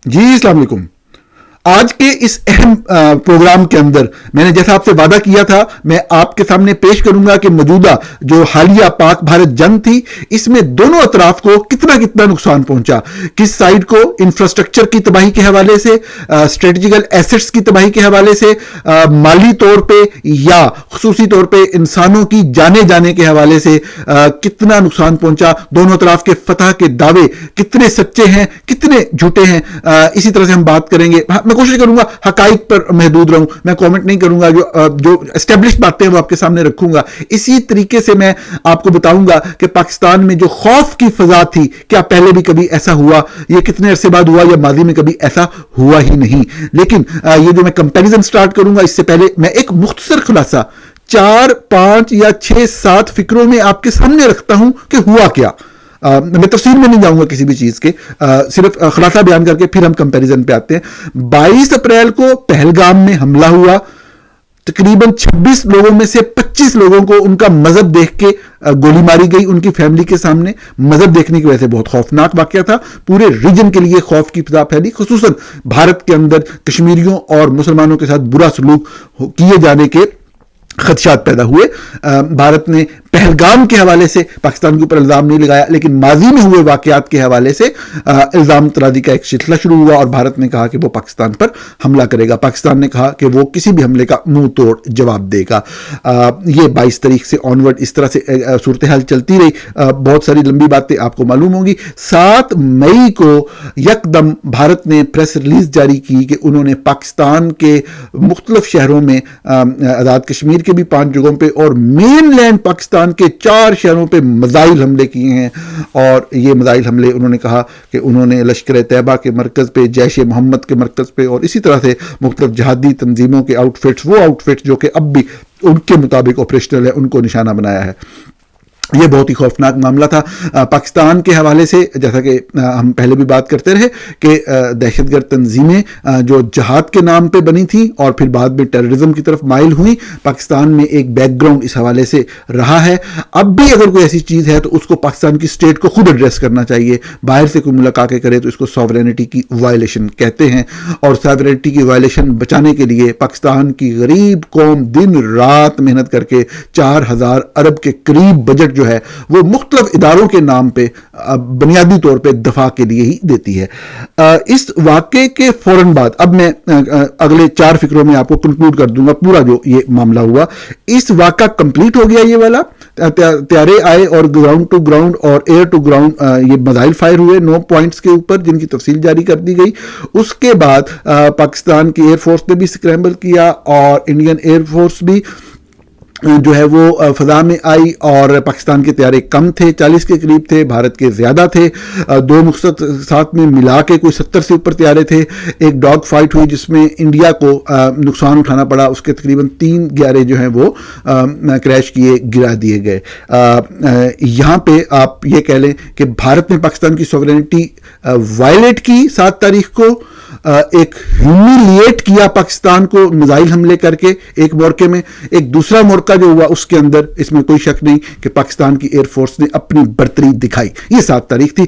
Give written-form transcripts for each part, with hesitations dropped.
جی السلام علیکم. آج کے اس اہم پروگرام کے اندر میں نے جیسا آپ سے وعدہ کیا تھا میں آپ کے سامنے پیش کروں گا کہ موجودہ جو حالیہ پاک بھارت جنگ تھی اس میں دونوں اطراف کو کتنا نقصان پہنچا. کس سائیڈ کو انفراسٹرکچر کی تباہی کے حوالے سے، اسٹریٹجیکل ایسٹس کی تباہی کے حوالے سے، مالی طور پہ یا خصوصی طور پہ انسانوں کی جانے کے حوالے سے کتنا نقصان پہنچا. دونوں اطراف کے فتح کے دعوے کتنے سچے ہیں، کتنے جھوٹے ہیں، اسی طرح سے ہم بات کریں گے. میں کوشش کروں گا حقائق پر محدود رہوں، میں کامنٹ نہیں کروں گا، جو اسٹیبلش باتیں ہیں وہ آپ کے سامنے رکھوں گا. اسی طریقے سے میں آپ کو بتاؤں گا کہ پاکستان میں جو خوف کی فضا تھی کیا پہلے بھی کبھی ایسا ہوا، یہ کتنے عرصے بعد ہوا، یا ماضی میں کبھی ایسا ہوا ہی نہیں. لیکن یہ جو میں کمپیریزن سٹارٹ کروں گا اس سے پہلے میں ایک مختصر خلاصہ 4 5 یا 6 7 فکروں میں آپ کے سامنے رکھتا ہوں کہ ہوا کیا. میں تفصیل میں نہیں جاؤں گا کسی بھی چیز کے، صرف خلاصہ بیان کر کے پھر ہم کمپیریزن پہ آتے ہیں. 22 اپریل کو پہلگام میں حملہ ہوا. تقریباً 26 لوگوں میں سے 25 لوگوں کو ان کا مذہب دیکھ کے گولی ماری گئی ان کی فیملی کے سامنے. مذہب دیکھنے کی وجہ سے بہت خوفناک واقعہ تھا. پورے ریجن کے لیے خوف کی فضا پھیلی، خصوصاً بھارت کے اندر کشمیریوں اور مسلمانوں کے ساتھ برا سلوک کیے جانے کے خدشات پیدا ہوئے. بھارت نے پہلگام کے حوالے سے پاکستان کے اوپر الزام نہیں لگایا، لیکن ماضی میں ہوئے واقعات کے حوالے سے الزام ترازی کا ایک سلسلہ شروع ہوا، اور بھارت نے کہا کہ وہ پاکستان پر حملہ کرے گا. پاکستان نے کہا کہ وہ کسی بھی حملے کا منہ توڑ جواب دے گا. یہ 22 تاریخ سے آنورڈ اس طرح سے صورتحال چلتی رہی. بہت ساری لمبی باتیں آپ کو معلوم ہوں گی. 7 مئی کو یکدم بھارت نے پریس ریلیز جاری کی کہ انہوں نے پاکستان کے مختلف شہروں میں، آزاد کشمیر کے بھی 5 جگہوں پہ اور مین لینڈ پاکستان کے 4 شہروں پہ میزائل حملے کیے ہیں. اور یہ میزائل حملے انہوں نے کہا کہ انہوں نے لشکر طیبہ کے مرکز پہ، جیش محمد کے مرکز پہ، اور اسی طرح سے مختلف جہادی تنظیموں کے آؤٹ فٹس جو کہ اب بھی ان کے مطابق آپریشنل ہے، ان کو نشانہ بنایا ہے. یہ بہت ہی خوفناک معاملہ تھا. پاکستان کے حوالے سے جیسا کہ ہم پہلے بھی بات کرتے رہے کہ دہشت گرد تنظیمیں جو جہاد کے نام پہ بنی تھیں اور پھر بعد میں ٹیررزم کی طرف مائل ہوئیں، پاکستان میں ایک بیک گراؤنڈ اس حوالے سے رہا ہے. اب بھی اگر کوئی ایسی چیز ہے تو اس کو پاکستان کی اسٹیٹ کو خود ایڈریس کرنا چاہیے. باہر سے کوئی ملاقاتیں کرے تو اس کو ساورینٹی کی وائلیشن کہتے ہیں، اور ساورینٹی کی وائلیشن بچانے کے لیے پاکستان کی غریب قوم دن رات محنت کر کے 4000 ارب کے قریب بجٹ جو ہے وہ مختلف اداروں کے نام پہ بنیادی طور پہ دفاع کے لیے ہی دیتی ہے. اس واقعے کے فوراً بعد اب میں اگلے 4 فکروں میں آپ کو کنکلوڈ کر دوں گا پورا جو یہ معاملہ ہوا. اس واقعہ کمپلیٹ ہو گیا، یہ والا طیارے آئے اور گراؤنڈ ٹو گراؤنڈ اور ایئر ٹو گراؤنڈ یہ میزائل فائر ہوئے 9 پوائنٹس کے اوپر، جن کی تفصیل جاری کر دی گئی. اس کے بعد پاکستان کی ایئر فورس نے بھی اسکریمبل کیا اور انڈین ایئر فورس بھی جو ہے وہ فضا میں آئی، اور پاکستان کے طیارے کم تھے، 40 کے قریب تھے، بھارت کے زیادہ تھے. 2 مقصد ساتھ میں ملا کے کوئی 70 سے اوپر طیارے تھے. ایک ڈاگ فائٹ ہوئی جس میں انڈیا کو نقصان اٹھانا پڑا. اس کے تقریباً 3 11 جو ہیں وہ کریش کیے، گرا دیے گئے. یہاں پہ آپ یہ کہہ لیں کہ بھارت نے پاکستان کی سوورینٹی وائلیٹ کی 7 تاریخ کو، ایک ہیومیلیٹ کیا پاکستان کو میزائل حملے کر کے ایک موقع میں. ایک دوسرا موقع جو ہوا اس کے اندر اس میں کوئی شک نہیں کہ پاکستان کی ایئر فورس نے اپنی برتری دکھائی. یہ 7 تاریخ تھی.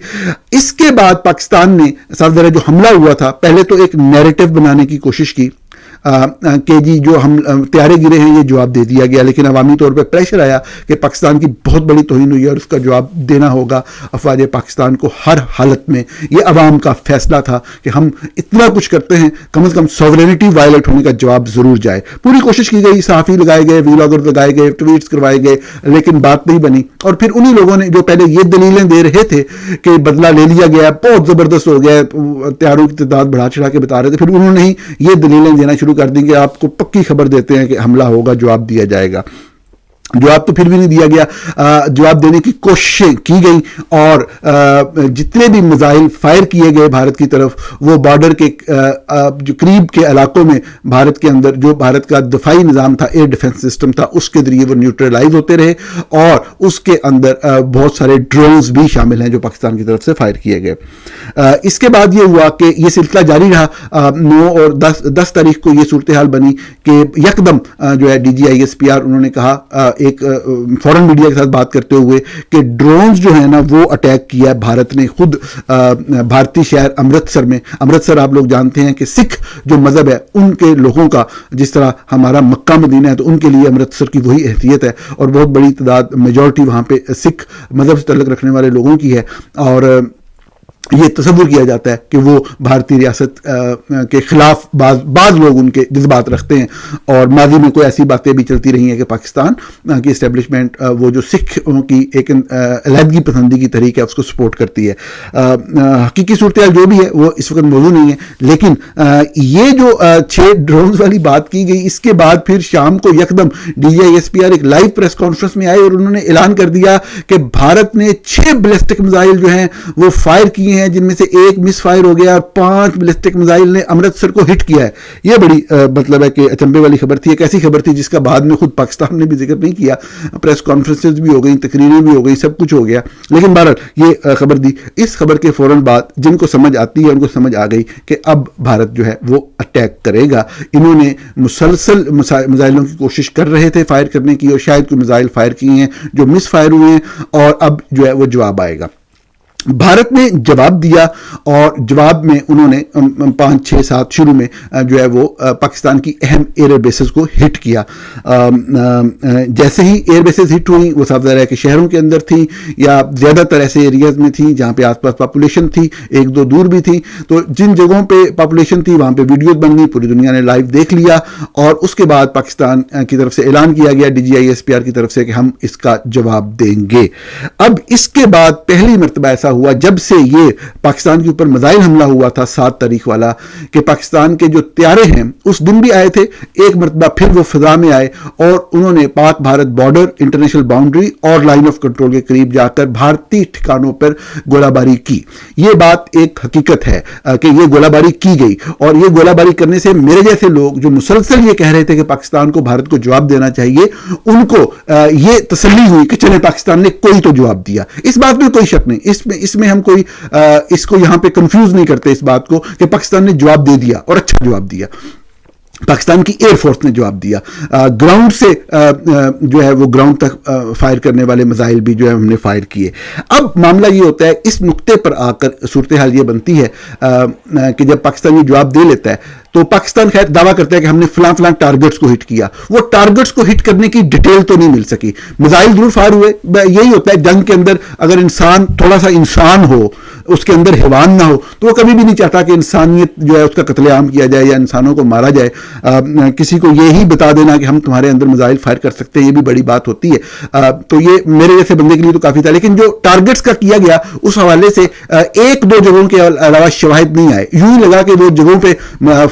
اس کے بعد پاکستان نے سب ذرا جو حملہ ہوا تھا پہلے تو ایک نیریٹو بنانے کی کوشش کی کہ جی جو ہم طیارے گرے ہیں یہ جواب دے دیا گیا، لیکن عوامی طور پہ پریشر آیا کہ پاکستان کی بہت بڑی توہین ہوئی ہے اور اس کا جواب دینا ہوگا افواج پاکستان کو ہر حالت میں. یہ عوام کا فیصلہ تھا کہ ہم اتنا کچھ کرتے ہیں، کم از کم سوورینٹی وائلیٹ ہونے کا جواب ضرور جائے. پوری کوشش کی گئی، صحافی لگائے گئے، ویلاگر لگائے گئے، ٹویٹس کروائے گئے، لیکن بات نہیں بنی. اور پھر انہی لوگوں نے جو پہلے یہ دلیلیں دے رہے تھے کہ بدلہ لے لیا گیا، بہت زبردست ہو گیا، طیاروں کی تعداد بڑھا چڑھا کے بتا رہے تھے، پھر انہوں نے ہی یہ دلیلیں دینا شروع کر دیں کہ آپ کو پکی خبر دیتے ہیں کہ حملہ ہوگا، جواب دیا جائے گا. جواب تو پھر بھی نہیں دیا گیا. جواب دینے کی کوششیں کی گئیں اور جتنے بھی میزائل فائر کیے گئے بھارت کی طرف وہ بارڈر کے جو قریب کے علاقوں میں بھارت کے اندر جو بھارت کا دفاعی نظام تھا، ایئر ڈیفنس سسٹم تھا، اس کے ذریعے وہ نیوٹرلائز ہوتے رہے. اور اس کے اندر بہت سارے ڈرونز بھی شامل ہیں جو پاکستان کی طرف سے فائر کیے گئے. اس کے بعد یہ ہوا کہ یہ سلسلہ جاری رہا. 9 اور 10 تاریخ کو یہ صورتحال بنی کہ یکدم جو ہے DGISPR انہوں نے کہا ایک فورن میڈیا کے ساتھ بات کرتے ہوئے کہ ڈرونز جو ہے نا وہ اٹیک کیا ہے بھارت نے خود بھارتی شہر امرتسر میں. امرتسر آپ لوگ جانتے ہیں کہ سکھ جو مذہب ہے ان کے لوگوں کا جس طرح ہمارا مکہ مدینہ ہے تو ان کے لیے امرتسر کی وہی حیثیت ہے, اور بہت بڑی تعداد میجورٹی وہاں پہ سکھ مذہب سے تعلق رکھنے والے لوگوں کی ہے, اور یہ تصور کیا جاتا ہے کہ وہ بھارتی ریاست کے خلاف بعض لوگ ان کے جذبات رکھتے ہیں, اور ماضی میں کوئی ایسی باتیں بھی چلتی رہی ہیں کہ پاکستان کی اسٹیبلشمنٹ وہ جو سکھوں کی ایک علیحدگی پسندی کی تحریک ہے اس کو سپورٹ کرتی ہے. حقیقی صورتحال جو بھی ہے وہ اس وقت موضوع نہیں ہے, لیکن یہ جو 6 ڈرونز والی بات کی گئی, اس کے بعد پھر شام کو یکدم DGISPR ایک لائیو پریس کانفرنس میں آئے اور انہوں نے اعلان کر دیا کہ بھارت نے 6 بیلسٹک میزائل جو ہیں وہ فائر کیے ہیں, جن میں سے 1 مس فائر ہو گیا اور 5 بیلسٹک میزائل نے امرتسر کو ہٹ کیا ہے. یہ بڑی مطلب ہے کہ اچنبے والی خبر تھی, ایک ایسی خبر تھی جس کا بعد میں خود پاکستان نے بھی ذکر نہیں کیا, پریس کانفرنسز بھی ہو گئی, تقریریں بھی ہو گئی, سب کچھ ہو گیا, لیکن بہرحال یہ خبر دی. اس خبر کے فوراً بعد جن کو سمجھ آتی ہے ان کو سمجھ آ گئی کہ اب بھارت جو ہے وہ اٹیک کرے گا. انہوں نے مسلسل میزائلوں کی کوشش کر رہے تھے فائر کرنے کی, اور شاید کوئی میزائل فائر کیے ہیں جو مس فائر ہوئے ہیں, اور اب جو ہے وہ جواب آئے گا. بھارت نے جواب دیا, اور جواب میں انہوں نے 5 6 7 شروع میں جو ہے وہ پاکستان کی اہم ایئر بیسز کو ہٹ کیا. جیسے ہی ایئر بیسز ہٹ ہوئیں وہ صاف ظاہر ہے کہ شہروں کے اندر تھیں یا زیادہ تر ایسے ایریاز میں تھیں جہاں پہ آس پاس پاپولیشن تھی, 1 2 دور بھی تھیں. تو جن جگہوں پہ پاپولیشن تھی وہاں پہ ویڈیوز بن گئی, پوری دنیا نے لائیو دیکھ لیا, اور اس کے بعد پاکستان کی طرف سے اعلان کیا گیا DGISPR کی طرف سے کہ ہم اس کا جواب دیں گے. اب اس کے بعد پہلی مرتبہ ایسا ہوا جب سے یہ پاکستان کے اوپر میزائل حملہ ہوا تھا 7 تاریخ والا, کہ پاکستان کے جو طیارے ہیں اس دن بھی آئے تھے, ایک مرتبہ پھر وہ فضا میں آئے اور انہوں نے پاک بھارت بارڈر, انٹرنیشنل باؤنڈری اور لائن آف کنٹرول کے قریب جا کر بھارتی ٹھکانوں پر گولہ باری کی. یہ بات ایک حقیقت ہے کہ یہ گولہ باری کی گئی, اور یہ گولہ باری کرنے سے میرے جیسے لوگ جو مسلسل یہ کہہ رہے تھے کہ پاکستان کو بھارت کو جواب دینا چاہیے, ان کو یہ تسلی ہوئی کہ چلے پاکستان نے کوئی تو جواب دیا. اس بات میں کوئی شک نہیں, اس میں ہم کوئی اس کو یہاں پہ کنفیوز نہیں کرتے اس بات کو کہ پاکستان نے جواب دے دیا اور اچھا جواب دیا. پاکستان کی ایئر فورس نے جواب دیا, گراؤنڈ سے جو ہے وہ گراؤنڈ تک فائر کرنے والے میزائل بھی جو ہے ہم نے فائر کیے. اب معاملہ یہ ہوتا ہے, اس نقطے پر آ کر صورتحال یہ بنتی ہے کہ جب پاکستان یہ جواب دے لیتا ہے تو پاکستان خیر دعویٰ کرتا ہے کہ ہم نے فلاں فلاں ٹارگٹس کو ہٹ کیا. وہ ٹارگٹس کو ہٹ کرنے کی ڈیٹیل تو نہیں مل سکی, میزائل ضرور فائر ہوئے. یہی ہوتا ہے جنگ کے اندر, اگر انسان تھوڑا سا انسان ہو, اس کے اندر حیوان نہ ہو, تو وہ کبھی بھی نہیں چاہتا کہ انسانیت جو ہے اس کا قتل عام کیا جائے یا انسانوں کو مارا جائے. کسی کو یہی بتا دینا کہ ہم تمہارے اندر میزائل فائر کر سکتے ہیں یہ بھی بڑی بات ہوتی ہے. تو یہ میرے جیسے بندے کے لیے تو کافی تھا, لیکن جو ٹارگٹس کا کیا گیا اس حوالے سے 1 2 جگہوں کے علاوہ شواہد نہیں آئے. یوں ہی لگا کہ وہ جگہوں پہ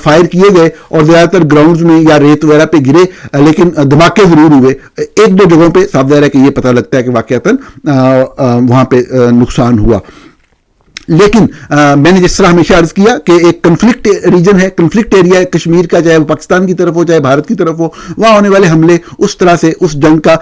فائر کیے گئے اور زیادہ تر گراؤنڈز میں یا ریت وغیرہ پہ گرے, لیکن دھماکے ضرور ہوئے. 1 2 جگہوں پہ صاف ظاہر ہے کہ یہ پتہ لگتا ہے کہ واقعتاً وہاں پہ نقصان ہوا. لیکن میں نے جس طرح ہمیشہ عرض کیا کہ ایک کنفلکٹ ریجن ہے, کنفلکٹ ایریا ہے کشمیر کا, چاہے وہ پاکستان کی طرف ہو چاہے بھارت کی طرف ہو, وہاں ہونے والے حملے اس طرح سے اس جنگ کا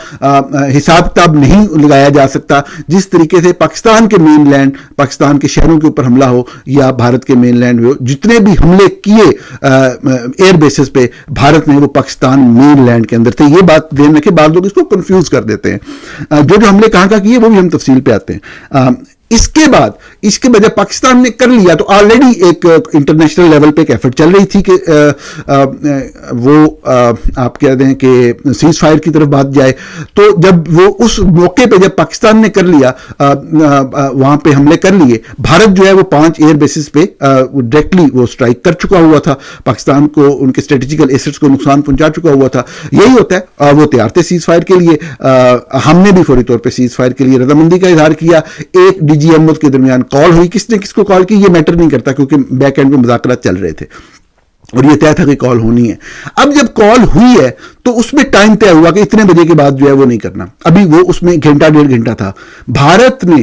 حساب کتاب نہیں لگایا جا سکتا جس طریقے سے پاکستان کے مین لینڈ, پاکستان کے شہروں کے اوپر حملہ ہو یا بھارت کے مین لینڈ میں ہو. جتنے بھی حملے کیے ایئر بیسز پہ بھارت نے وہ پاکستان مین لینڈ کے اندر تھے. یہ بات دھیان رکھے, بعض لوگ اس کو کنفیوز کر دیتے ہیں. جو حملے کہاں کہاں کیے وہ بھی ہم تفصیل پہ آتے ہیں. اس کے بعد جب پاکستان نے کر لیا تو آلریڈی ایک انٹرنیشنل لیول پہ ایک ایفرٹ چل رہی تھی کہ وہ آپ کہہ دیں کہ سیز فائر کی طرف بات جائے. تو جب وہ اس موقع پہ جب پاکستان نے کر لیا, وہاں پہ حملے کر لیے, بھارت جو ہے وہ 5 ایئر بیسز پہ ڈائریکٹلی وہ اسٹرائک کر چکا ہوا تھا, پاکستان کو ان کے اسٹریٹجیکل ایسٹس کو نقصان پہنچا چکا ہوا تھا. یہی ہوتا ہے, وہ تیار تھے سیز فائر کے لیے. ہم نے بھی فوری طور پہ سیز فائر کے لیے رضامندی کا اظہار کیا. ایک DGMO کے درمیان کال ہوئی, کس نے کس کو کال کی یہ میٹر نہیں کرتا کیونکہ بیک اینڈ میں مذاکرات چل رہے تھے اور یہ طے تھا کہ کال ہونی ہے. اب جب کال ہوئی ہے تو اس میں ٹائم طے ہوا کہ اتنے بجے کے بعد جو ہے وہ نہیں کرنا. ابھی وہ اس میں 1.5 گھنٹہ تھا. بھارت نے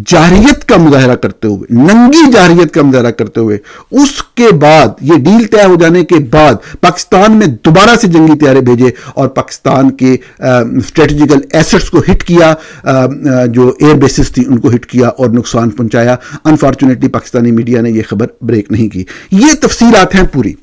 جارحیت کا مظاہرہ کرتے ہوئے, ننگی جارحیت کا مظاہرہ کرتے ہوئے, اس کے بعد یہ ڈیل طے ہو جانے کے بعد پاکستان میں دوبارہ سے جنگی طیارے بھیجے اور پاکستان کے اسٹریٹجیکل ایسٹس کو ہٹ کیا, جو ایئر بیسز تھی ان کو ہٹ کیا اور نقصان پہنچایا. انفارچونیٹلی پاکستانی میڈیا نے یہ خبر بریک نہیں کی. یہ تفصیلات ہیں پوری.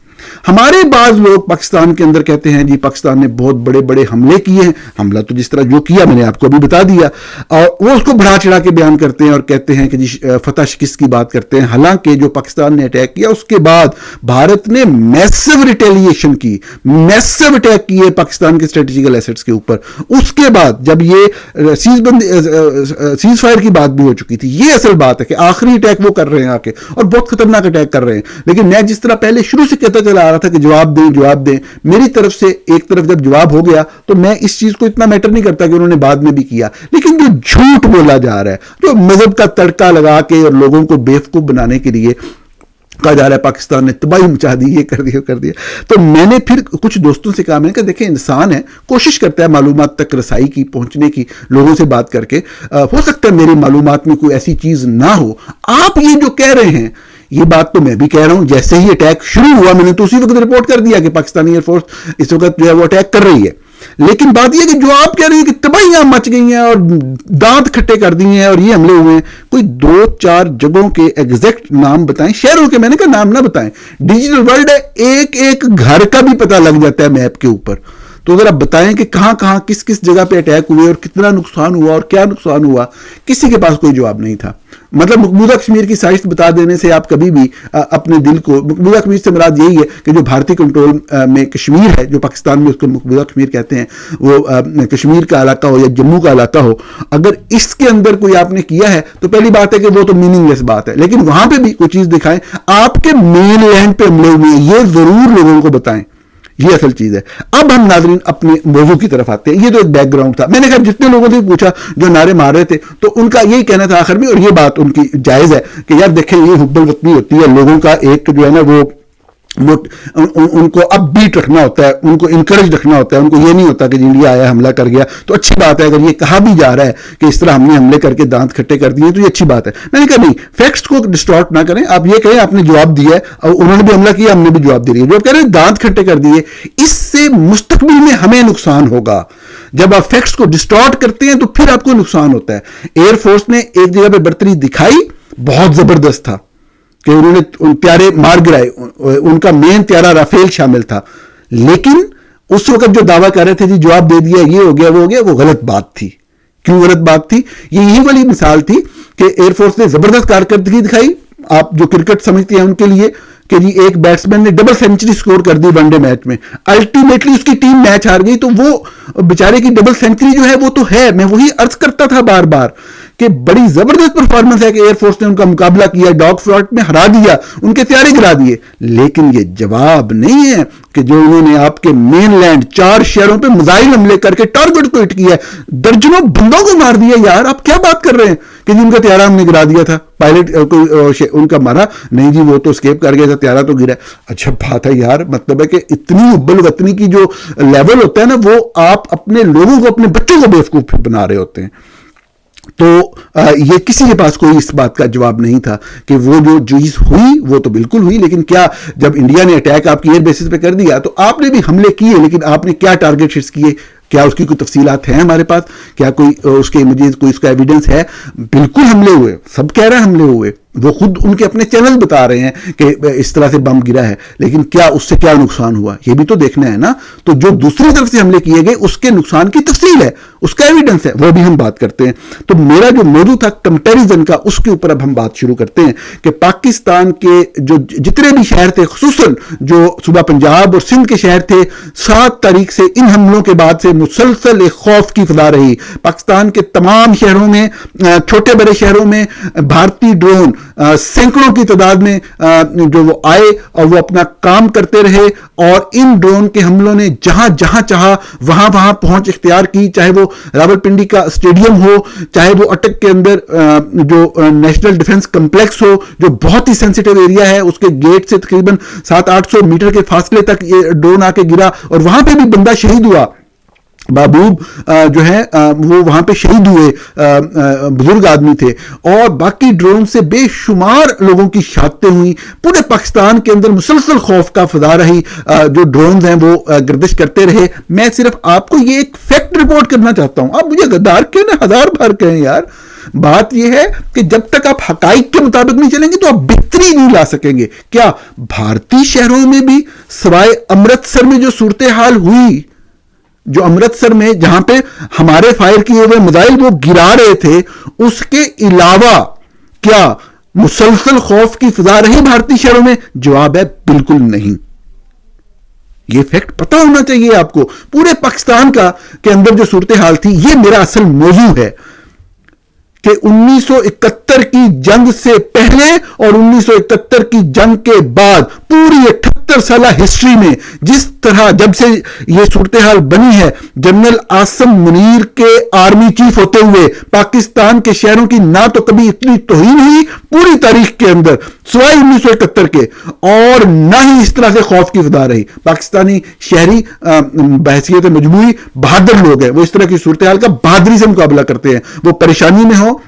ہمارے بعض لوگ پاکستان کے اندر کہتے ہیں جی پاکستان نے بہت بڑے بڑے حملے کیے ہیں. حملہ تو جس طرح جو کیا میں نے آپ کو ابھی بتا دیا, اور وہ اس کو بڑھا چڑھا کے بیان کرتے ہیں اور کہتے ہیں کہ جی فتح شکست کی بات کرتے ہیں. حالانکہ جو پاکستان نے اٹیک کیا اس کے بعد بھارت نے میسو ریٹیلیشن کی, میسو اٹیک کیے پاکستان کے اسٹریٹجیکل ایسٹس کے اوپر. اس کے بعد جب یہ سیز فائر کی بات بھی ہو چکی تھی, یہ اصل بات ہے کہ آخری اٹیک وہ کر رہے ہیں آ کے, اور بہت خطرناک اٹیک کر رہے ہیں. لیکن میں جس طرح پہلے شروع سے کہتا چلا آ رہا تھا کہ جواب دیں, میری طرف سے ایک طرف جب جواب ہو گیا تو میں اس چیز کو اتنا میٹر نہیں کرتا کہ انہوں نے بعد میں بھی کیا. لیکن جو جھوٹ بولا جا رہا ہے, جو مذہب کا تڑکا لگا کے اور لوگوں کو بیوقوف بنانے کے لیے کہا جا رہا ہے پاکستان نے تباہی مچا دی, یہ کر دیا, تو میں نے پھر کچھ دوستوں سے کہا, میں نے کہا دیکھیں انسان ہے, کوشش کرتا ہے معلومات تک رسائی کی, پہنچنے کی, لوگوں سے بات کر کے. ہو سکتا ہے میری معلومات میں کوئی ایسی چیز نہ ہو. آپ یہ جو کہہ رہے ہیں یہ بات تو میں بھی کہہ رہا ہوں. جیسے ہی اٹیک شروع ہوا میں نے تو اسی وقت رپورٹ کر دیا کہ پاکستانی ایئر فورس اس وقت جو ہے وہ اٹیک کر رہی ہے. لیکن بات یہ کہ جو آپ کہہ رہے ہیں کہ تباہیاں مچ گئی ہیں اور دانت کھٹے کر دیے ہیں اور یہ حملے ہوئے ہیں, کوئی 2-4 جگہوں کے ایگزیکٹ نام بتائیں, شہروں کے, میں نے کہا نام نہ بتائیں. ڈیجیٹل ورلڈ ہے, ایک گھر کا بھی پتہ لگ جاتا ہے میپ کے اوپر. تو ذرا بتائیں کہ کہاں کس جگہ پہ اٹیک ہوئے اور کتنا نقصان ہوا اور کیا نقصان ہوا. کسی کے پاس کوئی جواب نہیں تھا. مطلب مقبوضہ کشمیر کی سائز بتا دینے سے آپ کبھی بھی اپنے دل کو, مقبوضہ کشمیر سے مراد یہی ہے کہ جو بھارتی کنٹرول میں کشمیر ہے, جو پاکستان میں اس کو مقبوضہ کشمیر کہتے ہیں, وہ کشمیر کا علاقہ ہو یا جموں کا علاقہ ہو, اگر اس کے اندر کوئی آپ نے کیا ہے تو پہلی بات ہے کہ وہ تو میننگ لیس بات ہے. لیکن وہاں پہ بھی کوئی چیز دکھائیں, آپ کے مین لینڈ پہ حملے ہوئے ہیں, یہ ضرور لوگوں کو بتائیں. یہ اصل چیز ہے. اب ہم ناظرین اپنے موضوع کی طرف آتے ہیں. یہ تو ایک بیک گراؤنڈ تھا. میں نے کہا جتنے لوگوں سے پوچھا جو نعرے مار رہے تھے تو ان کا یہی کہنا تھا آخر میں, اور یہ بات ان کی جائز ہے کہ یار دیکھیں یہ حب الوطنی ہوتی ہے, لوگوں کا ایک جو ہے نا وہ ان کو اپ بیٹ رکھنا ہوتا ہے, ان کو انکریج رکھنا ہوتا ہے. ان کو یہ نہیں ہوتا کہ انڈیا آیا حملہ کر گیا تو اچھی بات ہے. اگر یہ کہا بھی جا رہا ہے کہ اس طرح ہم نے حملے کر کے دانت کھٹے کر دیے تو یہ اچھی بات ہے. میں نے کہا نہیں, فیکٹس کو ڈسٹارٹ نہ کریں. آپ یہ کہیں آپ نے جواب دیا ہے اور انہوں نے بھی حملہ کیا, ہم نے بھی جواب دے رہی ہے. جو آپ کہہ رہے ہیں دانت کھٹے کر دیے, اس سے مستقبل میں ہمیں نقصان ہوگا. جب آپ فیکٹس کو ڈسٹارٹ کرتے ہیں تو پھر آپ کو نقصان ہوتا ہے. ایئر فورس نے ایک جگہ پہ برتری دکھائی, بہت زبردست تھا کہ انہوں نے طیارے مار گرائے, ان کا مین طیارہ رافیل شامل تھا. لیکن اس وقت جو دعویٰ کر رہے تھے جی جواب دے دیا, یہ ہو گیا وہ ہو گیا, وہ غلط بات تھی. کیوں غلط بات تھی؟ یہ یہی والی مثال تھی کہ ایئر فورس نے زبردست کارکردگی دکھائی, آپ جو کرکٹ سمجھتے ہیں ان کے لیے, کہ جی ایک بیٹسمین نے ڈبل سینچری سکور کر دی ون ڈے میچ میں, الٹیمیٹلی اس کی ٹیم میچ ہار گئی. تو وہ بیچارے کی ڈبل سینچری جو ہے وہ تو ہے, میں وہی عرض کرتا تھا بار بار کہ بڑی زبردست پرفارمنس ہے کہ ایئر فورس نے ان کا مقابلہ کیا, ڈاگ فلاٹ میں ہرا دیا, ان کے طیارے گرا دیے. لیکن یہ جواب نہیں ہے کہ جو انہوں نے آپ کے مین لینڈ 4 شہروں پہ میزائل حملے کر کے ٹارگٹ کو ہٹ کیا, درجنوں بندوں کو مار دیا. یار آپ کیا بات کر رہے ہیں کہ جن کا طیارہ ہم نے گرا دیا تھا, پائلٹ ان کا مارا نہیں جی, وہ تو اسکیپ کر گیا تھا, طیارہ تو گرا. اچھا بات ہے یار, مطلب ہے کہ اتنی حب الوطنی کی جو لیول ہوتا ہے نا, وہ آپ اپنے لوگوں کو, اپنے بچوں کو بیوقوف بنا رہے ہوتے ہیں. تو یہ کسی کے پاس کوئی اس بات کا جواب نہیں تھا کہ وہ جو چیز ہوئی وہ تو بالکل ہوئی. لیکن کیا جب انڈیا نے اٹیک آپ کی ایئر بیسس پہ کر دیا تو آپ نے بھی حملے کیے, لیکن آپ نے کیا ٹارگٹ ہٹس کیے, کیا اس کی کوئی تفصیلات ہیں ہمارے پاس, کیا کوئی اس کے مجھے کوئی اس کا ایویڈنس ہے؟ بالکل حملے ہوئے, سب کہہ رہے ہیں حملے ہوئے, وہ خود ان کے اپنے چینل بتا رہے ہیں کہ اس طرح سے بم گرا ہے. لیکن کیا اس سے کیا نقصان ہوا یہ بھی تو دیکھنا ہے نا. تو جو دوسری طرف سے حملے کیے گئے اس کے نقصان کی تفصیل ہے, اس کا ایویڈنس ہے, وہ بھی ہم بات کرتے ہیں. تو میرا جو موضوع تھا کمپیریزن کا, اس کے اوپر اب ہم بات شروع کرتے ہیں کہ پاکستان کے جو جتنے بھی شہر تھے, خصوصاً جو صوبہ پنجاب اور سندھ کے شہر تھے, 7 تاریخ سے ان حملوں کے بعد سے مسلسل ایک خوف کی فضا رہی. پاکستان کے تمام شہروں میں, چھوٹے بڑے شہروں میں بھارتی ڈرون سینکڑوں کی تعداد میں جو وہ آئے اور وہ اپنا کام کرتے رہے, اور ان ڈرون کے حملوں نے جہاں جہاں چاہا وہاں پہنچ اختیار کی. چاہے وہ راولپنڈی کا اسٹیڈیم ہو, چاہے وہ اٹک کے اندر جو نیشنل ڈیفنس کمپلیکس ہو, جو بہت ہی سینسیٹیو ایریا ہے, اس کے گیٹ سے تقریباً 700-800 میٹر کے فاصلے تک یہ ڈرون آ کے گرا, اور وہاں پہ بھی بندہ شہید ہوا. بابوب جو ہے وہ وہاں پہ شہید ہوئے, بزرگ آدمی تھے. اور باقی ڈرون سے بے شمار لوگوں کی شہادتیں ہوئی. پورے پاکستان کے اندر مسلسل خوف کا فضا رہی, جو ڈرونز ہیں وہ گردش کرتے رہے. میں صرف آپ کو یہ ایک فیکٹ رپورٹ کرنا چاہتا ہوں. آپ مجھے غدار کہیں نہ ہزار بار کہیں یار, بات یہ ہے کہ جب تک آپ حقائق کے مطابق نہیں چلیں گے تو آپ بہتری نہیں لا سکیں گے. کیا بھارتی شہروں میں بھی سوائے امرتسر میں جو صورتحال ہوئی, جو امرتسر میں جہاں پہ ہمارے فائر کیے ہوئے میزائل وہ گرا رہے تھے، اس کے علاوہ کیا مسلسل خوف کی فضا رہی بھارتی شہروں میں؟ جواب ہے بالکل نہیں. یہ فیکٹ پتہ ہونا چاہیے آپ کو. پورے پاکستان کا کے اندر جو صورتحال تھی، یہ میرا اصل موضوع ہے کہ 1971 کی جنگ سے پہلے اور 1971 کی جنگ کے بعد پوری 78 سالہ ہسٹری میں جس طرح جب سے یہ صورتحال بنی ہے، جنرل عاصم منیر کے آرمی چیف ہوتے ہوئے پاکستان کے شہروں کی نہ تو کبھی اتنی توہین ہوئی پوری تاریخ کے اندر سوائے 1971 کے، اور نہ ہی اس طرح سے خوف کی فضا رہی. پاکستانی شہری بحیثیت مجموعی بہادر لوگ ہیں، وہ اس طرح کی صورتحال کا بہادری سے مقابلہ کرتے ہیں. وہ پریشانی میں ہو،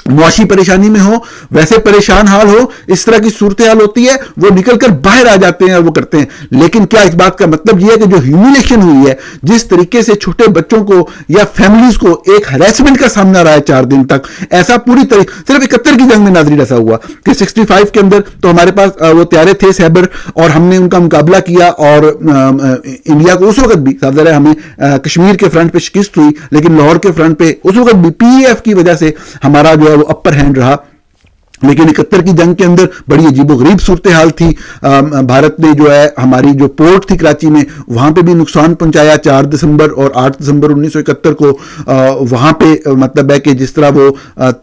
معاشی پریشانی میں ہو، ویسے پریشان حال ہو، اس طرح کی صورتحال ہوتی ہے، وہ نکل کر باہر آ جاتے ہیں اور وہ کرتے ہیں. لیکن کیا اس بات کا مطلب یہ ہے کہ جو ہیومیلیشن ہوئی ہے، جس طریقے سے چھوٹے بچوں کو یا فیملیز کو ایک ہریسمنٹ کا سامنا رہا ہے 4 دن تک، ایسا پوری طریقے صرف 71 کی جنگ میں ناظرین ایسا ہوا کہ 65 کے اندر تو ہمارے پاس وہ طیارے تھے سیبر، اور ہم نے ان کا مقابلہ کیا، اور انڈیا کو اس وقت بھی صاحب ہمیں کشمیر کے فرنٹ پہ شکست ہوئی، لیکن لاہور کے فرنٹ پہ اس وقت بھی PAF کی وجہ سے ہمارا جو ہے وہ اپر ہینڈ رہا. لیکن 71 کی جنگ کے اندر بڑی عجیب و غریب صورتحال تھی. بھارت نے جو ہے ہماری جو پورٹ تھی کراچی میں، وہاں پہ بھی نقصان پہنچایا 4 دسمبر اور 8 دسمبر 1971 کو. وہاں پہ مطلب ہے کہ جس طرح وہ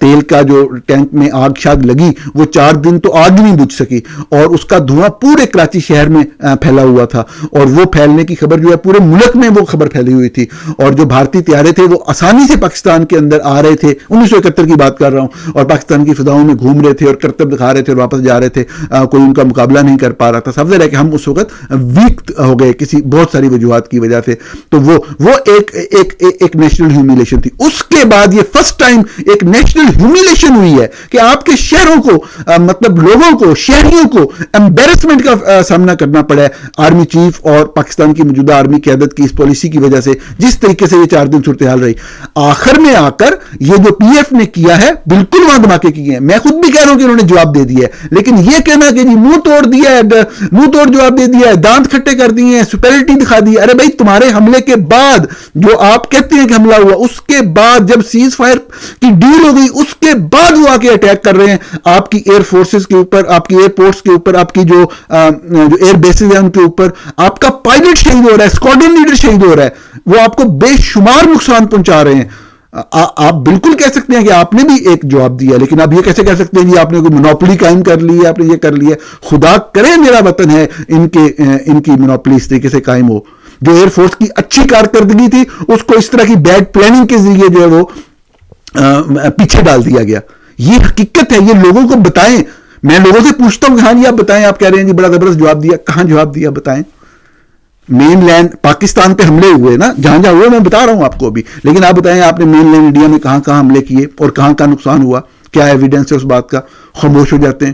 تیل کا جو ٹینک میں آگ شاگ لگی، وہ 4 دن تو آگ نہیں بجھ سکی، اور اس کا دھواں پورے کراچی شہر میں پھیلا ہوا تھا، اور وہ پھیلنے کی خبر جو ہے پورے ملک میں وہ خبر پھیلی ہوئی تھی. اور جو بھارتی طیارے تھے وہ آسانی سے پاکستان کے اندر آ رہے تھے، 1971 کی بات کر رہا ہوں، اور پاکستان کی فضاؤں میں گھوم رہے تھے اور کرتب دکھا رہے تھے اور واپس جا رہے تھے. کوئی ان کا مقابلہ نہیں کر پا رہا تھا. سب سے ہے کہ ہم اس وقت ویک ہو گئے کسی بہت ساری وجوہات کی وجہ سے. تو وہ ایک نیشنل ہیومیلیشن تھی. اس کے بعد یہ فرسٹ ٹائم ایک نیشنل ہیومیلیشن ہوئی ہے کہ آپ کے شہروں کو مطلب لوگوں کو، شہریوں کو امبیرسمنٹ کا سامنا کرنا پڑا ہے آرمی چیف اور پاکستان کی موجودہ آرمی قیادت کی اس پالیسی کی وجہ سے، جس طریقے سے یہ 4 دن صورتحال رہی. آخر میں آ کر یہ جو PF نے کیا ہے، بالکل وہاں دھماکے کیے ہیں. میں خود بھی کہہ رہا ہوں کہ انہوں نے جواب دے دیا ہے، لیکن یہ کہنا کہ جی منہ توڑ دیا ہے، منہ توڑ جواب دے دیا ہے، دانت کھٹے کر دیے ہیں، سپیرٹی دکھا دی. ارے بھائی، تمہارے حملے کے بعد جو آپ کہتے ہیں کہ حملہ ہوا، اس کے بعد جب سیز فائر کی ڈیل ہو گئی، اس کے بعد وہ آ کے اٹیک کر رہے ہیں آپ کی ایئر فورسز کے اوپر، آپ کی ایئر پورٹس کے اوپر، آپ کی جو ایئر بیسز ہیں ان کے اوپر. آپ کا پائلٹ شہید ہو رہا ہے، اسکواڈرن لیڈر شہید ہو رہا ہے، وہ آپ کو بے شمار نقصان پہنچا رہے ہیں. آپ بالکل کہہ سکتے ہیں کہ آپ نے بھی ایک جواب دیا، لیکن آپ یہ کیسے کہہ سکتے ہیں کہ آپ نے کوئی منوپلی قائم کر لی ہے، آپ نے یہ کر لیا. خدا کرے میرا وطن ہے ان کی منوپلی اس طریقے سے قائم ہو. جو ایئر فورس کی اچھی کارکردگی تھی، اس کو اس طرح کی بیڈ پلاننگ کے ذریعے جو ہے وہ پیچھے ڈال دیا گیا. یہ حقیقت ہے، یہ لوگوں کو بتائیں. میں لوگوں سے پوچھتا ہوں کہ ہاں جی آپ بتائیں، آپ کہہ رہے ہیں جی بڑا زبردست جواب دیا. کہاں جواب دیا بتائیں؟ مین لینڈ پاکستان پہ حملے ہوئے نا، جہاں جہاں ہوئے میں بتا رہا ہوں آپ کو ابھی، لیکن آپ بتائیں آپ نے مین لینڈ انڈیا میں کہاں کہاں حملے کیے اور کہاں کہاں نقصان ہوا؟ کیا ایویڈنس ہے اس بات کا؟ خاموش ہو جاتے ہیں.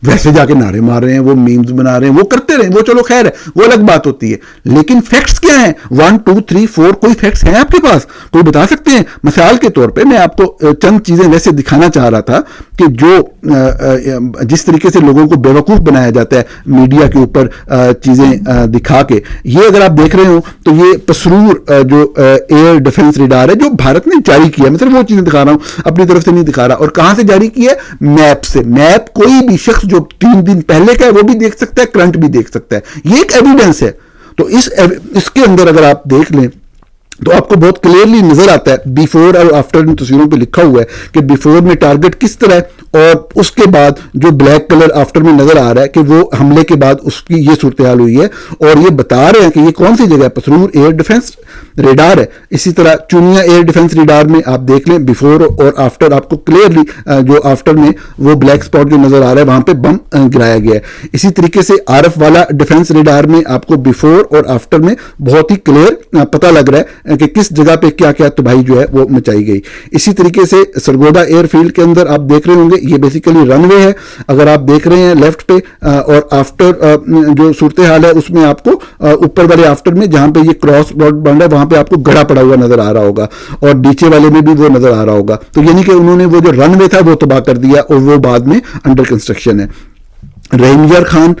ویسے جا کے نعرے مار رہے ہیں، وہ میمز بنا رہے ہیں، وہ کرتے رہے، وہ چلو خیر ہے، وہ الگ بات ہوتی ہے. لیکن فیکٹس کیا ہیں؟ 1 2 3 4 کوئی فیکٹس ہیں آپ کے پاس؟ کوئی بتا سکتے ہیں؟ مثال کے طور پہ میں آپ کو چند چیزیں ویسے دکھانا چاہ رہا تھا کہ جو جس طریقے سے لوگوں کو بیوقوف بنایا جاتا ہے میڈیا کے اوپر چیزیں دکھا کے. یہ اگر آپ دیکھ رہے ہو تو یہ پسرور جو ایئر ڈیفنس ریڈار ہے جو بھارت نے جاری کیا، میں صرف وہ چیزیں دکھا رہا ہوں، اپنی طرف سے نہیں دکھا رہا. اور کہاں سے جاری کی ہے؟ میپ سے. میپ کوئی بھی شخص جو 3 دن پہلے کا ہے وہ بھی دیکھ سکتا ہے، کرنٹ بھی دیکھ سکتا ہے. یہ ایک ایویڈنس ہے. تو اس کے اندر اگر آپ دیکھ لیں تو آپ کو بہت کلیئرلی نظر آتا ہے بیفور اور آفٹر ان تصویروں پہ لکھا ہوا ہے کہ بیفور میں ٹارگٹ کس طرح ہے، اور اس کے بعد جو بلیک کلر آفٹر میں نظر آ رہا ہے کہ وہ حملے کے بعد اس کی یہ صورتحال ہوئی ہے. اور یہ بتا رہے ہیں کہ یہ کون سی جگہ ہے، پسرور ایئر ڈیفنس ریڈار ہے. اسی طرح چونیا ایئر ڈیفنس ریڈار میں آپ دیکھ لیں بیفور اور آفٹر، آپ کو کلیئرلی جو آفٹر میں وہ بلیک سپاٹ جو نظر آ رہا ہے وہاں پہ بم گرایا گیا ہے. اسی طریقے سے RF والا ڈیفنس ریڈار میں آپ کو بیفور اور آفٹر میں بہت ہی کلیئر پتہ لگ رہا ہے کہ کس جگہ پہ کیا کیا تباہی جو ہے وہ مچائی گئی. اسی طریقے سے سرگودا ایئر فیلڈ کے اندر آپ دیکھ رہے ہوں گے، یہ بیسیکلی رن وے ہے. اگر آپ دیکھ رہے ہیں لیفٹ پہ اور آفٹر جو صورتحال ہے اس میں آپ کو اوپر والے آفٹر میں جہاں پہ یہ کراس روڈ بن رہا ہے وہاں پہ آپ کو گڑا پڑا ہوا نظر آ رہا ہوگا، اور نیچے والے میں بھی وہ نظر آ رہا ہوگا. تو یعنی کہ انہوں نے وہ جو رن وے تھا وہ تباہ کر دیا اور وہ بعد میں انڈر کنسٹرکشن ہے. رحیم یار خان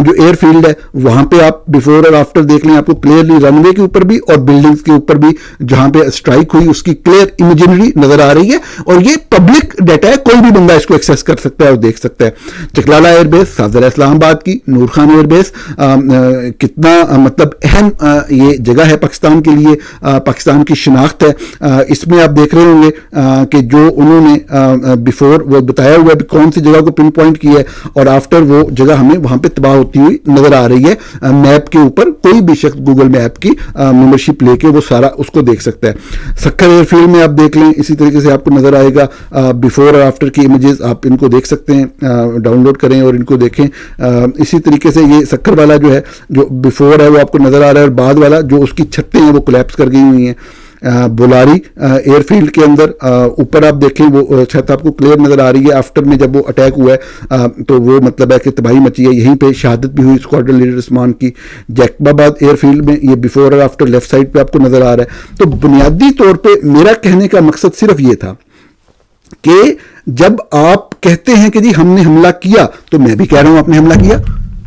جو ایئر فیلڈ ہے وہاں پہ آپ بیفور اور آفٹر دیکھ لیں، آپ کو کلیئرلی رن وے کے اوپر بھی اور بلڈنگز کے اوپر بھی جہاں پہ اسٹرائک ہوئی اس کی کلیئر امیجنری نظر آ رہی ہے، اور یہ پبلک ڈیٹا ہے، کوئی بھی بندہ اس کو ایکسیس کر سکتا ہے اور دیکھ سکتا ہے۔ چکلالہ ایئر بیس صافدر اسلام آباد کی، نور خان ایئر بیس کتنا مطلب اہم یہ جگہ ہے پاکستان کے لیے، پاکستان کی شناخت ہے۔ اس میں آپ دیکھ رہے ہوں گے کہ جو انہوں نے بیفور وہ بتایا ہوا ہے کون سی جگہ کو پن پوائنٹ کیا ہے، اور آفٹر وہ جگہ ہمیں وہاں پہ تباہ ہوتی ہوئی نظر آ رہی ہے۔ میپ کے اوپر کوئی بھی شخص گوگل میپ کی ممبرشپ لے کے وہ سارا اس کو دیکھ سکتا ہے۔ سکھر ایئر فیلڈ میں آپ دیکھ لیں، اسی طریقے سے آپ کو نظر آئے گا بیفور اور آفٹر کی امیجز، آپ ان کو دیکھ سکتے ہیں، ڈاؤن لوڈ کریں اور ان کو دیکھیں۔ اسی طریقے سے یہ سکھر والا جو ہے جو بیفور ہے وہ آپ کو نظر آ رہا ہے، اور بعد والا جو اس کی چھتیں ہیں وہ کولیپس کر گئی ہوئی ہیں۔ بولاری ایئر فیلڈ کے اندر اوپر آپ دیکھیں وہ چھت آپ کو کلیئر نظر آ رہی ہے، آفٹر میں جب وہ اٹیک ہوا ہے تو وہ مطلب ہے کہ تباہی مچی ہے، یہیں پہ شہادت بھی ہوئی اسکواڈرن لیڈر عثمان کی۔ جیکب آباد ایئر فیلڈ میں یہ بیفور اور آفٹر لیفٹ سائڈ پہ آپ کو نظر آ رہا ہے۔ تو بنیادی طور پہ میرا کہنے کا مقصد صرف یہ تھا کہ جب آپ کہتے ہیں کہ جی ہم نے حملہ کیا، تو میں بھی کہہ رہا ہوں آپ نے حملہ کیا،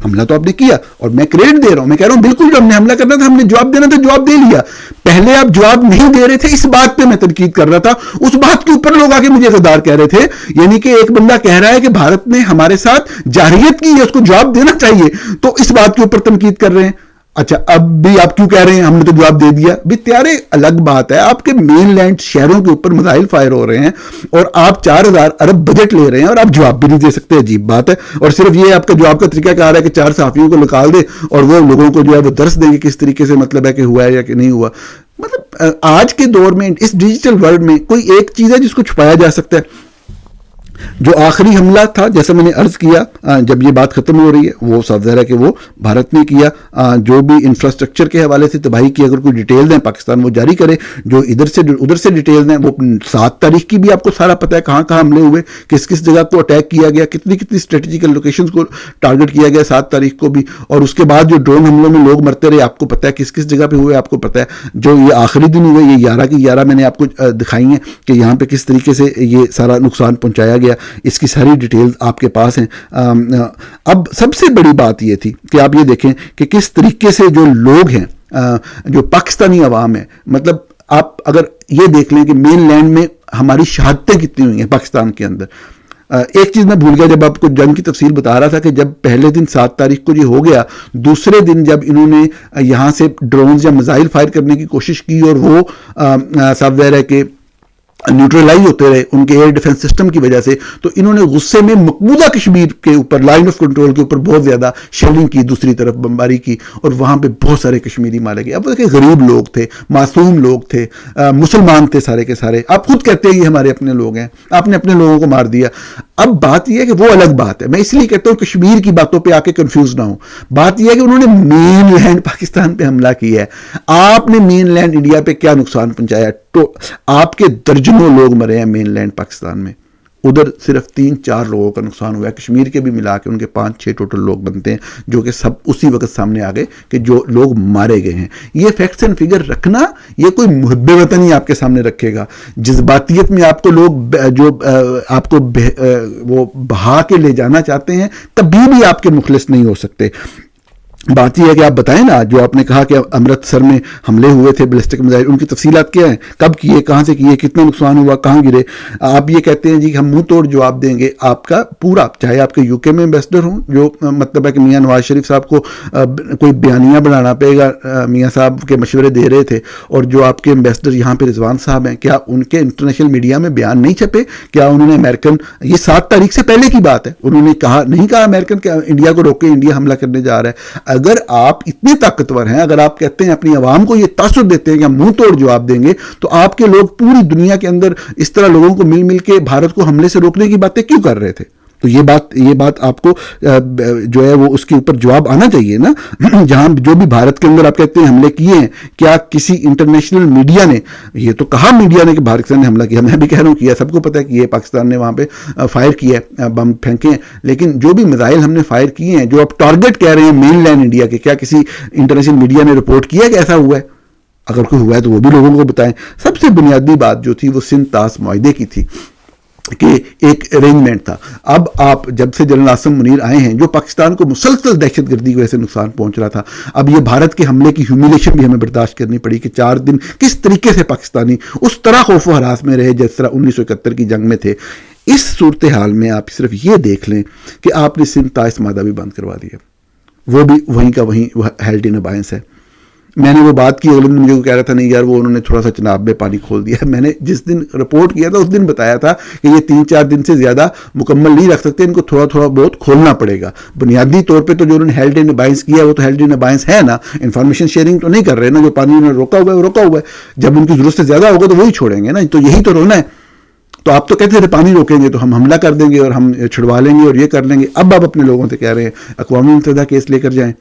حملہ تو آپ نے کیا، اور میں کریڈٹ دے رہا ہوں، میں کہہ رہا ہوں بالکل جو ہم نے حملہ کرنا تھا، ہم نے جواب دینا تھا، جواب دے لیا۔ پہلے آپ جواب نہیں دے رہے تھے، اس بات پہ میں تنقید کر رہا تھا، اس بات کے اوپر لوگ آ کے مجھے غدار کہہ رہے تھے، یعنی کہ ایک بندہ کہہ رہا ہے کہ بھارت نے ہمارے ساتھ جارحیت کی ہے، اس کو جواب دینا چاہیے، تو اس بات کے اوپر تنقید کر رہے ہیں۔ اچھا اب بھی آپ کیوں کہہ رہے ہیں ہم نے تو جواب دے دیا؟ بھی تیارے الگ بات ہے، آپ کے مین لینڈ شہروں کے اوپر میزائل فائر ہو رہے ہیں اور آپ 4000 ارب بجٹ لے رہے ہیں اور آپ جواب بھی نہیں دے سکتے، عجیب بات ہے۔ اور صرف یہ آپ کا جواب کا طریقہ کار ہے کہ 4 صحافیوں کو نکال دے اور وہ لوگوں کو جو ہے وہ درس دیں گے کس طریقے سے مطلب ہے کہ ہوا ہے یا کہ نہیں ہوا۔ مطلب آج کے دور میں اس ڈیجیٹل ورلڈ میں کوئی ایک چیز ہے جس کو چھپایا جا سکتا ہے۔ جو آخری حملہ تھا جیسا میں نے عرض کیا جب یہ بات ختم ہو رہی ہے وہ صاف ظاہر ہے کہ وہ بھارت نے کیا، جو بھی انفراسٹرکچر کے حوالے سے تباہی کی اگر کوئی ڈیٹیل دیں پاکستان وہ جاری کرے، جو ادھر سے ڈیٹیل دیں وہ 7 تاریخ کی بھی آپ کو سارا پتہ ہے کہاں کہاں حملے ہوئے، کس کس جگہ کو اٹیک کیا گیا، کتنی اسٹریٹجیکل لوکیشنز کو ٹارگٹ کیا گیا 7 تاریخ کو بھی، اور اس کے بعد جو ڈرون حملوں میں لوگ مرتے رہے آپ کو پتہ ہے کس کس جگہ پہ ہوئے، آپ کو پتہ ہے جو یہ آخری دن ہوئے یہ 11 کی 11 میں نے آپ کو دکھائی ہیں کہ یہاں پہ کس طریقے سے یہ سارا نقصان پہنچایا گیا، اس کی ساری ڈیٹیلز آپ کے پاس ہیں۔ اب سب سے بڑی بات یہ تھی کہ آپ یہ دیکھیں کہ کس طریقے سے جو لوگ ہیں جو پاکستانی عوام ہے، مطلب آپ اگر یہ دیکھ لیں کہ مین لینڈ میں ہماری شہادتیں کتنی ہوئی ہیں پاکستان کے اندر۔ ایک چیز میں بھول گیا جب آپ کو جنگ کی تفصیل بتا رہا تھا کہ جب پہلے دن 7 تاریخ کو یہ ہو گیا، دوسرے دن جب انہوں نے یہاں سے ڈرونز یا میزائل فائر کرنے کی کوشش کی اور وہ صاف ظاہر ہے کہ نیوٹرلائز ہوتے رہے ان کے ایئر ڈیفنس سسٹم کی وجہ سے، تو انہوں نے غصے میں مقبوضہ کشمیر کے اوپر لائن آف کنٹرول کے اوپر بہت زیادہ شیلنگ کی، دوسری طرف بمباری کی، اور وہاں پہ بہت سارے کشمیری مارے گئے۔ اب دیکھیں غریب لوگ تھے، معصوم لوگ تھے، مسلمان تھے سارے کے سارے، آپ خود کہتے ہیں یہ ہمارے اپنے لوگ ہیں، آپ نے اپنے لوگوں کو مار دیا۔ اب بات یہ ہے کہ وہ الگ بات ہے، میں اس لیے کہتا ہوں کشمیر کی باتوں پہ آ کے کنفیوز نہ ہوں، بات یہ ہے کہ انہوں نے مین لینڈ پاکستان پہ حملہ کیا ہے، آپ نے مین لینڈ انڈیا پہ کیا نقصان پہنچایا؟ تو آپ کے درجنوں لوگ مرے ہیں مین لینڈ پاکستان میں، ادھر صرف 3-4 لوگوں کا نقصان ہوا ہے، کشمیر کے بھی ملا کے ان کے 5-6 ٹوٹل لوگ بنتے ہیں، جو کہ سب اسی وقت سامنے آ گئے کہ جو لوگ مارے گئے ہیں۔ یہ فیکٹس اینڈ فگر رکھنا یہ کوئی محب وطن ہی آپ کے سامنے رکھے گا، جذباتیت میں آپ کو لوگ جو آپ کو وہ بہا کے لے جانا چاہتے ہیں کبھی بھی آپ کے مخلص نہیں ہو سکتے۔ بات یہ ہے کہ آپ بتائیں نا، جو آپ نے کہا کہ امرتسر میں حملے ہوئے تھے بیلسٹک میزائل، ان کی تفصیلات کیا ہیں، کب کیے، کہاں سے کیے، کتنا نقصان ہوا، کہاں گرے؟ آپ یہ کہتے ہیں جی ہم منہ توڑ جواب دیں گے، آپ کا پورا چاہے آپ کے UK میں ایمبیسڈر ہوں جو مطلب ہے کہ میاں نواز شریف صاحب کو کوئی بیانیہ بنانا پڑے گا، میاں صاحب کے مشورے دے رہے تھے، اور جو آپ کے ایمبیسڈر یہاں پہ رضوان صاحب ہیں، کیا ان کے انٹرنیشنل میڈیا میں بیان نہیں چھپے؟ کیا انہوں نے امریکن، یہ 7 تاریخ سے پہلے کی بات ہے، انہوں نے کہا نہیں کہا امریکن کہ انڈیا کو روکے، انڈیا حملہ کرنے جا رہا ہے؟ اگر آپ اتنے طاقتور ہیں، اگر آپ کہتے ہیں اپنی عوام کو یہ تاثر دیتے ہیں کہ ہم منہ توڑ جواب دیں گے، تو آپ کے لوگ پوری دنیا کے اندر اس طرح لوگوں کو مل کے بھارت کو حملے سے روکنے کی باتیں کیوں کر رہے تھے؟ تو یہ بات آپ کو جو ہے وہ اس کے اوپر جواب آنا چاہیے نا۔ جہاں جو بھی بھارت کے اندر آپ کہتے ہیں حملے کیے ہیں، کیا کسی انٹرنیشنل میڈیا نے یہ تو کہا میڈیا نے کہ پاکستان نے حملہ کیا؟ میں بھی کہہ رہا ہوں کیا، سب کو پتہ ہے کہ یہ پاکستان نے وہاں پہ فائر کیا ہے، بم پھینکے ہیں، لیکن جو بھی میزائل ہم نے فائر کیے ہیں، جو آپ ٹارگٹ کہہ رہے ہیں مین لینڈ انڈیا کے، کیا کسی انٹرنیشنل میڈیا نے رپورٹ کیا کہ ایسا ہوا ہے؟ اگر کوئی ہوا ہے تو وہ بھی لوگوں کو بتائیں۔ سب سے بنیادی بات جو تھی وہ سندھ طاس معاہدے کی تھی، کہ ایک ارینجمنٹ تھا. اب آپ جب سے جنرل عاصم منیر آئے ہیں جو پاکستان کو مسلسل دہشت گردی کی وجہ سے نقصان پہنچ رہا تھا, اب یہ بھارت کے حملے کی ہیومیلیشن بھی ہمیں برداشت کرنی پڑی کہ 4 دن کس طریقے سے پاکستانی اس طرح خوف و ہراس میں رہے جس طرح 1971 کی جنگ میں تھے. اس صورتحال میں آپ صرف یہ دیکھ لیں کہ آپ نے سندھ طائس مادہ بھی بند کروا دیا, وہ بھی وہیں کا وہیں ہیلڈ ان ابائنس ہے. میں نے وہ بات کی, اگلے دن مجھے کہہ رہا تھا نہیں یار وہ انہوں نے تھوڑا سا چناب میں پانی کھول دیا. میں نے جس دن رپورٹ کیا تھا اس دن بتایا تھا کہ یہ 3-4 دن سے زیادہ مکمل نہیں رکھ سکتے, ان کو تھوڑا تھوڑا بہت کھولنا پڑے گا. بنیادی طور پہ تو جو انہوں نے ہیلڈ ان ابائنس کیا وہ تو ہیلڈ ان ابائنس ہے نا, انفارمیشن شیئرنگ تو نہیں کر رہے نا. جو پانی انہوں نے روکا ہوا ہے وہ روکا ہوا ہے, جب ان کی ضرورت سے زیادہ ہوگا تو وہی چھوڑیں گے نا. تو یہی تو رونا ہے. تو آپ تو کہتے تھے پانی روکیں گے تو ہم حملہ کر دیں گے اور ہم چھڑوا لیں گے اور یہ کر لیں گے. اب آپ اپنے لوگوں سے کہہ رہے ہیں اقوام متحدہ کیس لے کر جائیں.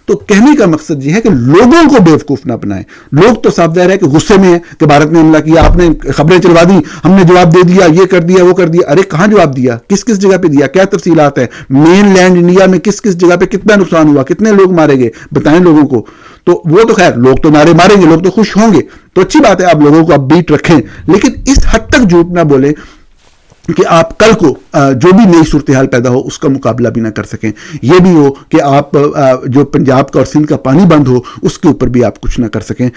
تو کہنے کا مقصد یہ ہے کہ لوگوں کو بیوقوف نہ بنائیں. لوگ تو صاف ظاہر ہے کہ غصے میں ہیں کہ بھارت نے حملہ کیا, آپ نے خبریں چلوا دی, ہم نے جواب دے دیا, یہ کر دیا وہ کر دیا. ارے کہاں جواب دیا, کس کس جگہ پہ دیا, کیا تفصیلات ہیں, مین لینڈ انڈیا میں کس کس جگہ پہ کتنا نقصان ہوا, کتنے لوگ مارے گئے, بتائیں لوگوں کو. تو وہ تو خیر لوگ تو نعرے ماریں گے, لوگ تو خوش ہوں گے, تو اچھی بات ہے آپ لوگوں کو اپ بیٹ رکھیں, لیکن اس حد تک جھوٹ نہ بولیں کہ آپ کل کو جو بھی نئی صورتحال پیدا ہو اس کا مقابلہ بھی نہ کر سکیں. یہ بھی ہو کہ آپ جو پنجاب کا اور سندھ کا پانی بند ہو اس کے اوپر بھی آپ کچھ نہ کر سکیں.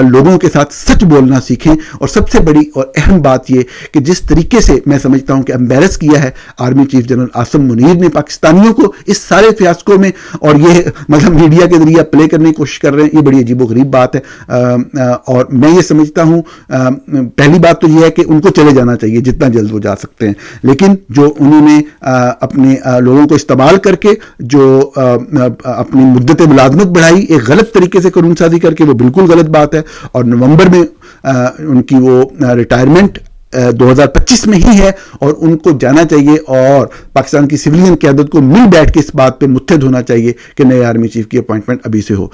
لوگوں کے ساتھ سچ بولنا سیکھیں. اور سب سے بڑی اور اہم بات یہ کہ جس طریقے سے میں سمجھتا ہوں کہ امبیرس کیا ہے army chief general Asim Munir نے پاکستانیوں کو اس سارے فیاسکو میں, اور یہ مطلب میڈیا کے ذریعے پلے کرنے کی کوشش کر رہے ہیں, یہ بڑی عجیب و غریب بات ہے. اور میں یہ سمجھتا ہوں پہلی بات تو یہ ہے کہ ان کو چلے جانا چاہیے جتنا جلد وہ جا سکتے ہیں, لیکن جو انہوں نے اپنے لوگوں کو استعمال کر کے جو اپنی مدت ملازمت بڑھائی ایک غلط طریقے سے قانون سازی کر کے, وہ بالکل غلط بات ہے. اور نومبر میں ان کی وہ ریٹائرمنٹ 2025 میں ہی ہے اور ان کو جانا چاہیے, اور پاکستان کی سویلین قیادت کو مل بیٹھ کے اس بات پہ متحد ہونا چاہیے کہ نئے آرمی چیف کی اپوائنٹمنٹ ابھی سے ہو.